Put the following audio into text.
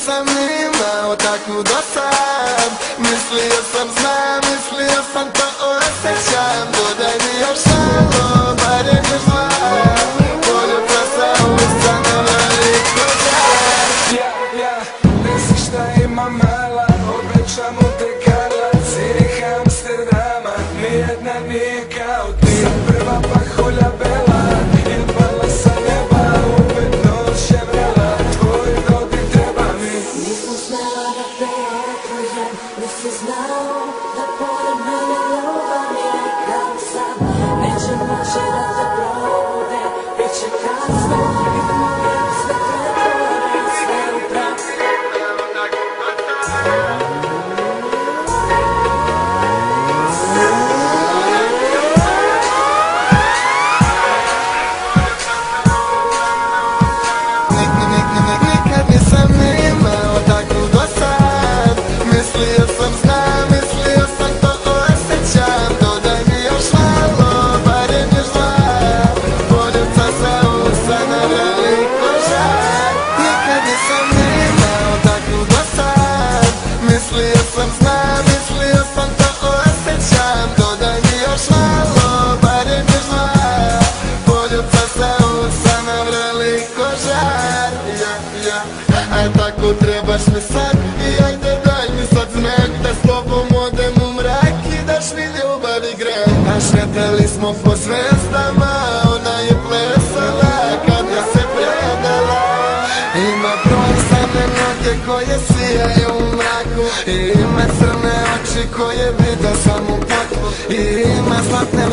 nisam imao takvu do sad. Mislio sam znam, mislio sam to osjećam. Dodaj mi još malo, barem još dva. Poljuba sa usana veliko žar. Ja, nisi šta ima mala, obećam u te Karla, Zirih, Amsterdama, nijedna nije kao ti. Sam prva pahulja bela, il pala sa neba, opet noć je vrela, tvoj dodik treba mi. Nisam smela da te otružem, nisi znao da pored mene ljubav je kao sad. Neće moći da te probude, bit će kasno i moje sve pretvore, sve u prah. Nikad nisam imao takvu do sad. Mislio sam znam, mislio sam to osjećam. Dodaj mi još malo, barem još dva. Poljuca sa usana veliko žar. Nikad nisam imao takvu do sad. Mislio sam znam, mislio sam to osjećam. Dodaj mi još malo, barem još dva. Poljuca sa usana veliko žar. Aj tako trebaš mi sad i ajde daj mi sad znak da s tobom odem u mrak i daš mi ljubav i greh. A šetali smo po zvezdama, ona je plesala kad ja se predala. Ima bronzane noge koje sijaju u mraku, i ima crne oči koje vide sam u potpu, i ima zlatne